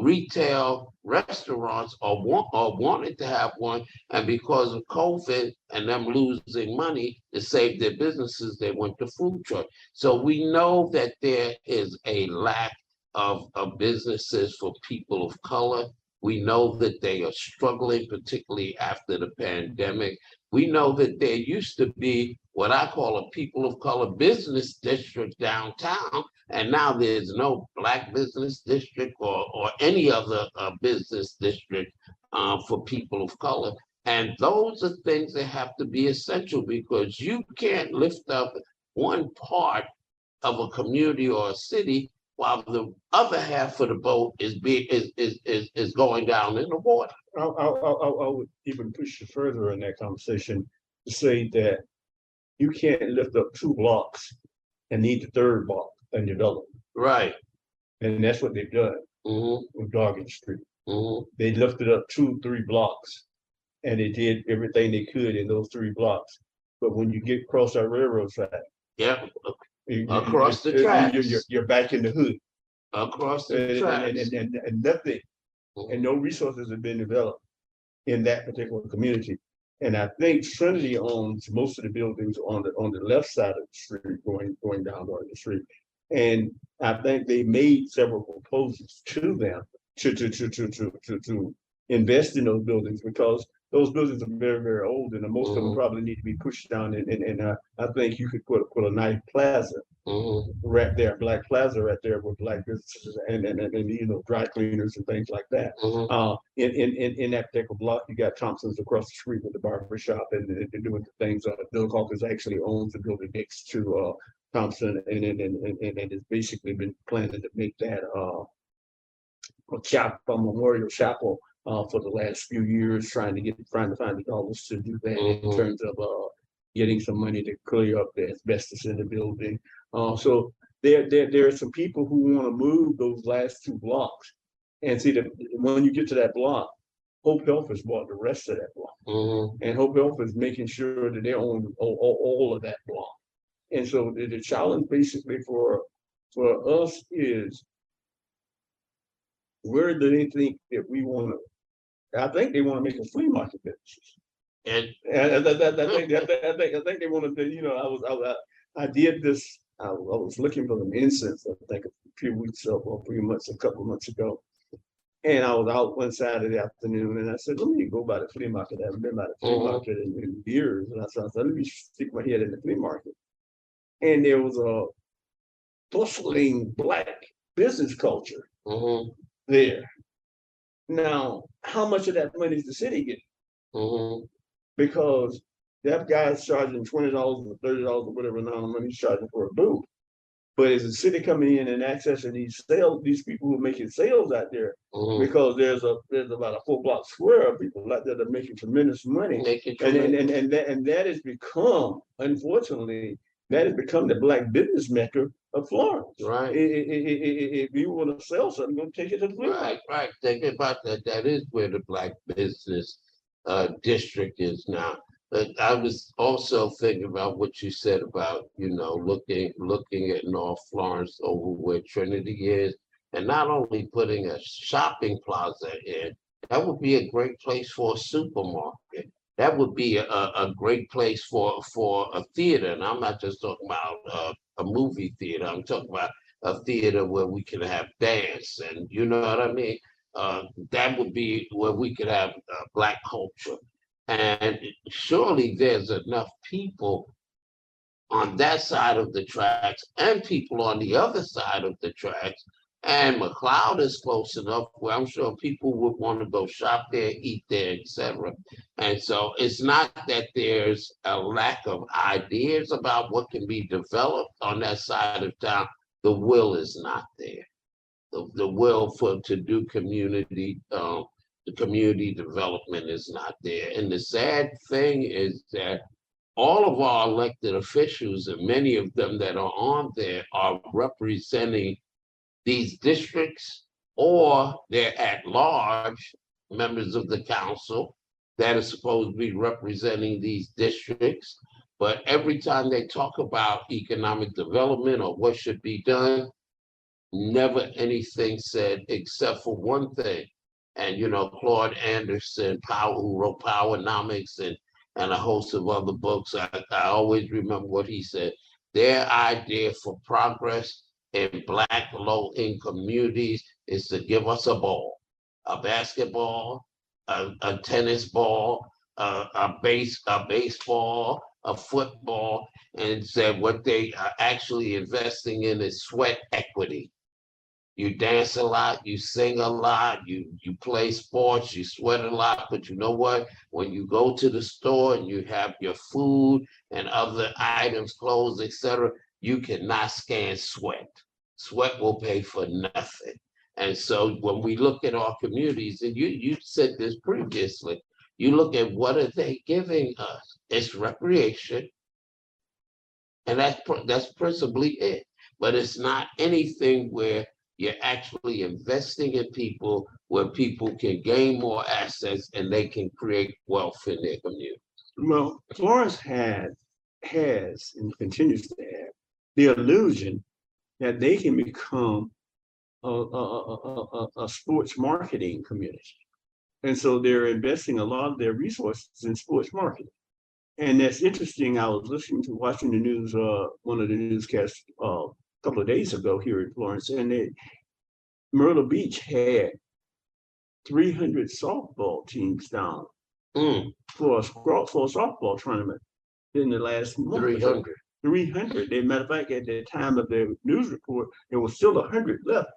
retail restaurants or wanted to have one, and because of COVID and them losing money to save their businesses, they went to food truck. So we know that there is a lack of businesses for people of color. We know that they are struggling, particularly after the pandemic. We know that there used to be what I call a people of color business district downtown, and now there's no Black business district or any other business district for people of color. And those are things that have to be essential, because you can't lift up one part of a community or a city while the other half of the boat is going down in the water. I would even push you further in that conversation to say that you can't lift up 2 blocks and need the 3rd block and develop. Right. And that's what they've done with Dargan Street. They lifted up 2-3 blocks, and they did everything they could in those 3 blocks. But when you get across that railroad track, yeah, across the tracks, you're back in the hood. Across the tracks, and nothing, and no resources have been developed in that particular community. And I think Trinity owns most of the buildings on the left side of the street, going down the street. And I think they made several proposals to them to invest in those buildings, because those buildings are very, very old, and most of them probably need to be pushed down. And I think you could put a nice plaza right there, Black plaza right there, with Black businesses and dry cleaners and things like that. In that particular block, you got Thompson's across the street with the barber shop, and they're doing the things. Bill Hawkins actually owns the building next to Thompson, and it's basically been planning to make that a memorial chapel for the last few years, trying to find the dollars to do that in terms of getting some money to clear up the asbestos in the building. So there are some people who want to move those last 2 blocks, and see that when you get to that block, Hope Health has bought the rest of that block, and Hope Health is making sure that they own all of that block. And so the challenge basically for us is, where do they think that we want to? I think they want to make a flea market business. And I think they want to. I did this. I was looking for some incense, I think a few weeks ago, or a couple of months ago. And I was out one Saturday afternoon, and I said, let me go by the flea market. I haven't been by the flea market in years. And I said, let me stick my head in the flea market. And there was a bustling Black business culture there. Now, how much of that money is the city getting? Because that guy's charging $20 or $30 or whatever amount of money he's charging for a booth. But as the city coming in and accessing these sales, these people who are making sales out there, because there's about a 4 block square of people out there that are making tremendous money, and that has become, unfortunately, that has become the black business mecca of Florence. Right. If you want to sell something, go take it to the flea market. Right. Think about that. That is where the black business district is now. But I was also thinking about what you said about, looking at North Florence over where Trinity is, and not only putting a shopping plaza in, that would be a great place for a supermarket. That would be a great place for a theater. And I'm not just talking about a movie theater. I'm talking about a theater where we can have dance, and you know what I mean? That would be where we could have black culture. And surely there's enough people on that side of the tracks and people on the other side of the tracks. And McLeod is close enough where I'm sure people would want to go shop there, eat there, etc. And so it's not that there's a lack of ideas about what can be developed on that side of town. The will is not there. The will to do community the community development is not there. And the sad thing is that all of our elected officials, and many of them that are on there, are representing these districts, or they're at large members of the council that are supposed to be representing these districts. But every time they talk about economic development or what should be done, never anything said except for one thing. And Claude Anderson, who wrote Powernomics and a host of other books, I always remember what he said. Their idea for progress in black low-income communities is to give us a ball, a basketball, a tennis ball, a baseball, a football, and said what they are actually investing in is sweat equity. You dance a lot, you sing a lot, you play sports, you sweat a lot, but you know what? When you go to the store and you have your food and other items, clothes, etc., you cannot scan sweat. Sweat will pay for nothing. And so when we look at our communities, and you said this previously, you look at what are they giving us? It's recreation, and that's principally it. But it's not anything where you're actually investing in people, where people can gain more assets and they can create wealth in their community. Well, Florence has and continues to have the illusion that they can become a sports marketing community. And so they're investing a lot of their resources in sports marketing. And that's interesting. I was watching the news, one of the newscasts a couple of days ago here in Florence, and Myrtle Beach had 300 softball teams down for a softball tournament in the last month. 300. 300. As a matter of fact, at the time of the news report, there was still 100 left.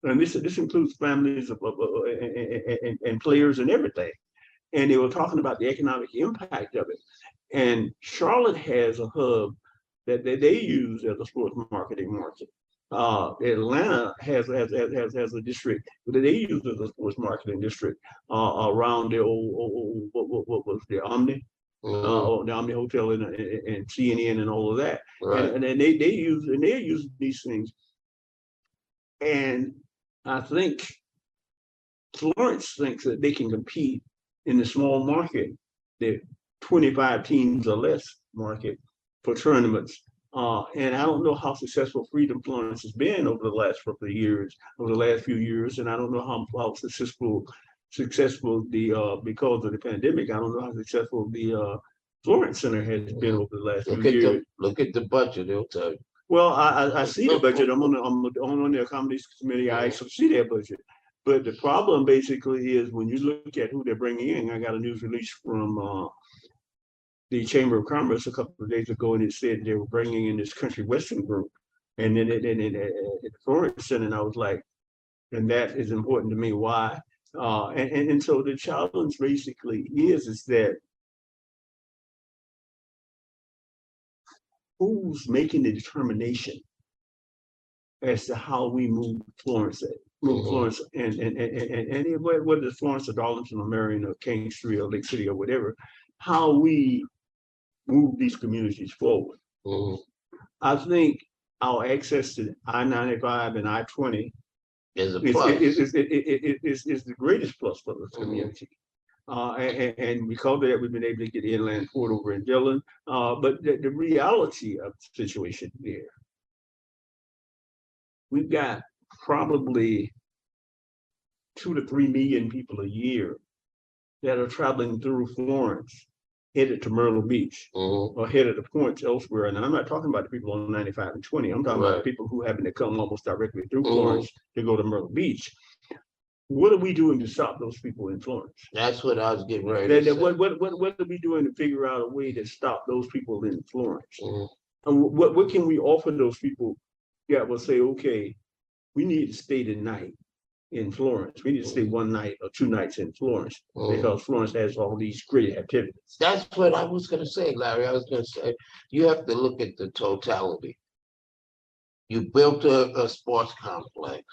And this includes families and players and everything. And they were talking about the economic impact of it. And Charlotte has a hub that they use as a sports marketing market. Atlanta has a district that they use as a sports marketing district around the old what was the Omni, the Omni Hotel and CNN and all of that. Right. And they're using these things. And I think Florence thinks that they can compete in the small market, the 25 teams or less market for tournaments. And I don't know how successful Freedom Florence has been over the last few years, and I don't know how successful the because of the pandemic. I don't know how successful the Florence Center has been over the last few years. Look at the budget; it'll tell you. Well, I see the budget. I'm on the accommodations committee. I actually see their budget. But the problem basically is when you look at who they're bringing in. I got a news release from the Chamber of Commerce a couple of days ago, and it said they were bringing in this Country Western group. And then at the Florence Center, and I was like, and that is important to me. Why? And so the challenge basically is that who's making the determination as to how we move Florence, Florence, and whether it's Florence or Darlington or Marion or King Street or Lake City or whatever, how we move these communities forward. I think our access to I-95 and I-20 is a plus. Is the greatest plus for the community. And because of that, we've been able to get the inland port over in Dillon. But the reality of the situation there, we've got probably 2 to 3 million people a year that are traveling through Florence, headed to Myrtle Beach or headed to points elsewhere. And I'm not talking about the people on 95 and 20. I'm talking about the people who happen to come almost directly through Florence to go to Myrtle Beach. What are we doing to stop those people in Florence? That's what I was getting ready to say. What are we doing to figure out a way to stop those people in Florence? And what can we offer those people that will say, okay, we need to stay the night in Florence. We need to stay 1 night or 2 nights in Florence because Florence has all these great activities. That's what I was going to say, Larry. I was going to say, you have to look at the totality. You built a sports complex.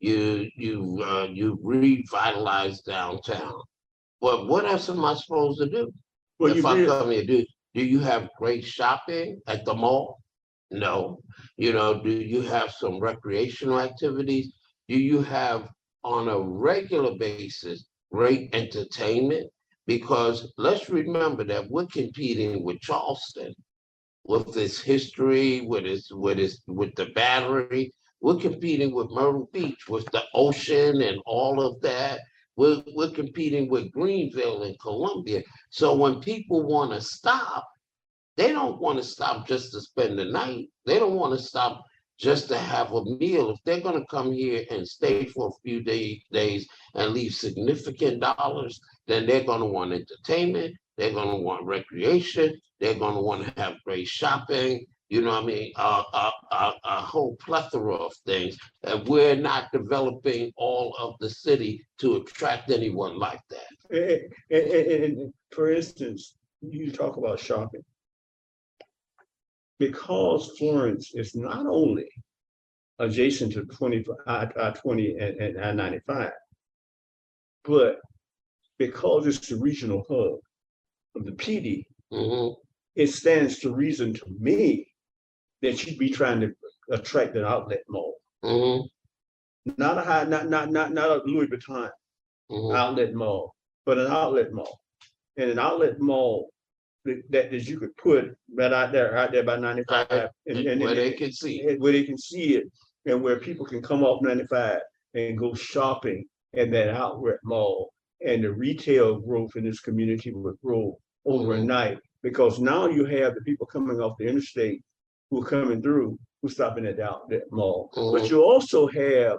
You revitalized downtown. But what else am I supposed to do? Well, if I come here, do you have great shopping at the mall? No. You know, do you have some recreational activities? Do you have, on a regular basis, great entertainment? Because let's remember that we're competing with Charleston, with its history, with the Battery. We're competing with Myrtle Beach, with the ocean and all of that. We're competing with Greenville and Columbia. So when people want to stop, they don't want to stop just to spend the night. They don't want to stop just to have a meal. If they're going to come here and stay for a few days and leave significant dollars, then they're going to want entertainment. They're going to want recreation. They're going to want to have great shopping. You know what I mean? A whole plethora of things. And we're not developing all of the city to attract anyone like that. And for instance, you talk about shopping. Because Florence is not only adjacent to I-20 and I-95, but because it's the regional hub of the PD, it stands to reason to me that you'd be trying to attract an outlet mall, not a Louis Vuitton outlet mall, but an outlet mall, and an outlet mall that you could put right out there by 95, and where they can see it. Where they can see it, and where people can come off 95 and go shopping in that outlet mall, and the retail growth in this community would grow overnight, because now you have the people coming off the interstate who are coming through, who stopping at the outlet mall. But you also have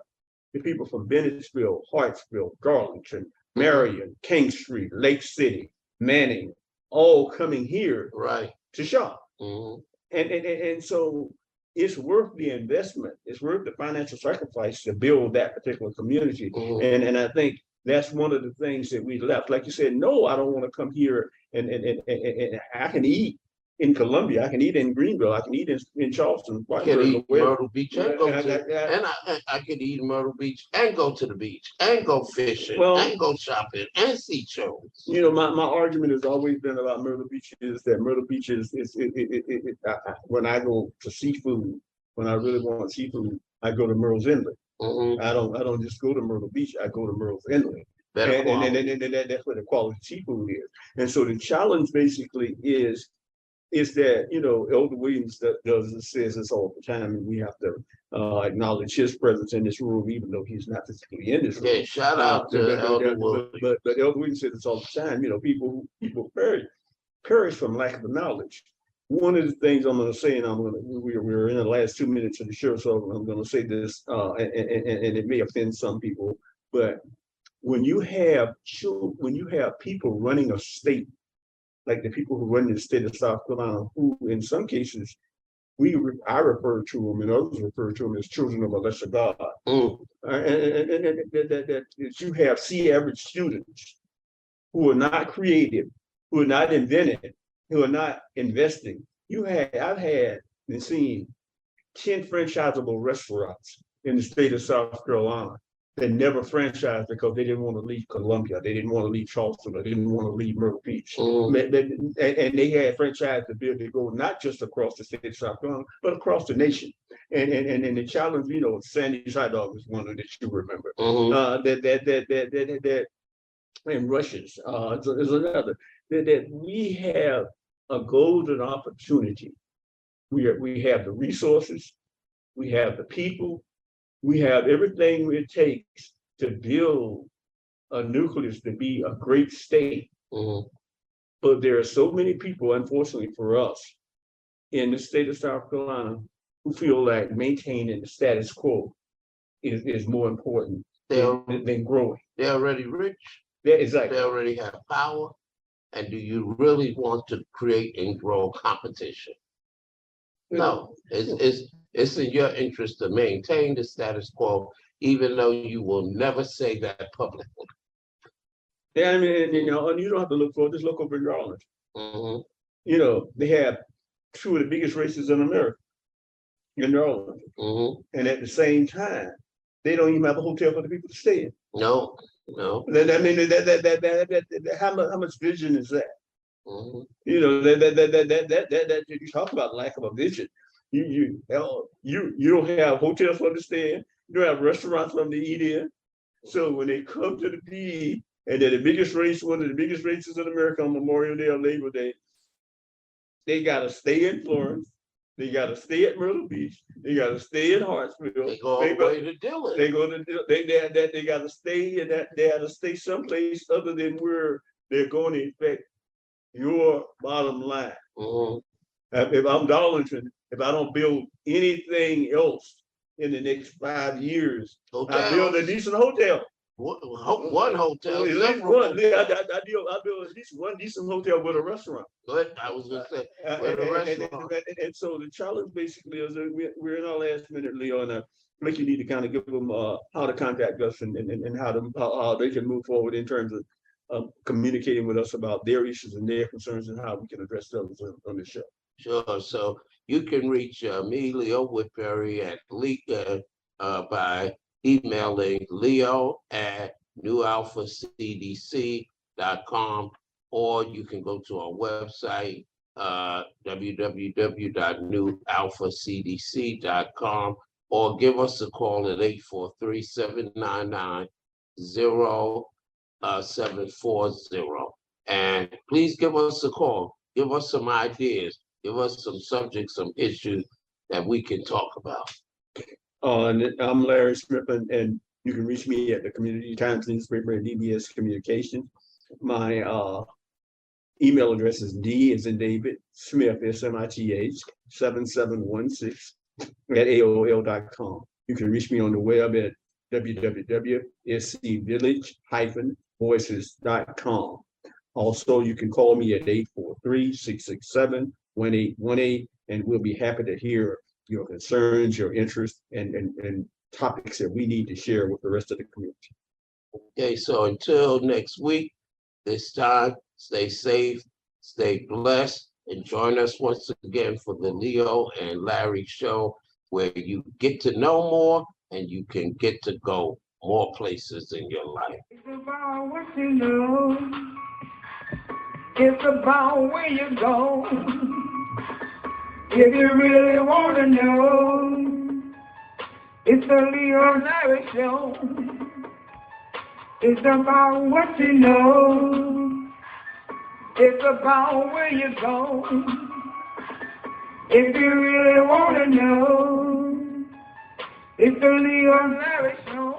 the people from Bennettsville, Hartsville, Darlington, Marion, King Street, Lake City, Manning, all coming here to shop. And so it's worth the investment. It's worth the financial sacrifice to build that particular community. And I think that's one of the things that we left. Like you said, no, I don't want to come here and I can eat in Columbia, I can eat in Greenville, I can eat in Charleston. I can eat Myrtle Beach and go I could eat in Myrtle Beach and go to the beach and go fishing and go shopping and see shows. You know, my argument has always been about Myrtle Beach is that Myrtle Beach is when I go to seafood, when I really want seafood, I go to Murrells Inlet. I don't just go to Myrtle Beach, I go to Murrells Inlet. And that's where the quality seafood is. And so the challenge basically is that, you know, Elder Williams says this all the time, and we have to acknowledge his presence in this room, even though he's not physically in this room. Yeah, shout out to Elder Williams. But Elder Williams says this all the time, you know, people perish from lack of knowledge. One of the things I'm going to say, and we're in the last 2 minutes of the show, so I'm going to say this, and it may offend some people, but when you have people running a state, like the people who run the state of South Carolina, who in some cases I refer to them and others refer to them as children of a lesser God, and that you have average students who are not creative, who are not inventive, who are not investing. I've had and seen 10 franchisable restaurants in the state of South Carolina that never franchised because they didn't want to leave Columbia, they didn't want to leave Charleston, or they didn't want to leave Myrtle Beach. And they had franchise ability to go not just across the state of South Carolina, but across the nation. And the challenge, you know, Sandy's hot dog is one that you remember. And Russia's is another. That we have a golden opportunity. We have the resources, we have the people, we have everything it takes to build a nucleus to be a great state. But there are so many people, unfortunately for us, in the state of South Carolina who feel like maintaining the status quo is more important than growing. They're already rich. Yeah, exactly. They already have power. And do you really want to create and grow competition? No, it's in your interest to maintain the status quo, even though you will never say that publicly. Yeah, I mean, you know, and you don't have to look for it. Just look over in New Orleans. You know, they have two of the biggest races in America in New Orleans. And at the same time, they don't even have a hotel for the people to stay in. No. I mean, how much vision is that? You know, that you talk about lack of a vision. You don't have hotels for them to stay in. You don't have restaurants for them to eat in. So when they come to the PE, and they're the biggest race, one of the biggest races in America on Memorial Day or Labor Day, they gotta stay in Florence. They gotta stay at Myrtle Beach. They gotta stay in Hartsville. They go all the way to Dillon. They gotta stay in that. They gotta stay someplace other than where they're going to affect your bottom line. If I'm Darlington, if I don't build anything else in the next 5 years, I build a decent hotel. One hotel. At least one. I build at least one decent hotel with a restaurant. Good. I was going to say with a restaurant. And so the challenge basically is that we're in our last minute, Leo, and I think you need to kind of give them how to contact us and how they can move forward in terms of communicating with us about their issues and their concerns and how we can address those on the show. Sure. So you can reach me, Leo Woodbury, at by emailing leo@newalphacdc.com, or you can go to our website, www.newalphacdc.com, or give us a call at 843-799-0740. And please give us a call. Give us some ideas. Give us some subjects, some issues that we can talk about. And I'm Larry Smith, and you can reach me at the Community Times newspaper and DBS Communications. My email address is D as in David Smith, SMITH 7716 at AOL.com. You can reach me on the web at www.scvillage-voices.com. Also, you can call me at 843-667-1818, and we'll be happy to hear your concerns, your interests, and topics that we need to share with the rest of the community. Okay, so until next week, this time, stay safe, stay blessed, and join us once again for the Leo and Larry show, where you get to know more and you can get to go more places in your life. It's about what you know. It's about where you go. If you really want to know, it's the Leo and Larry show. It's about what you know. It's about where you go. If you really want to know, it's the Leo and Larry show.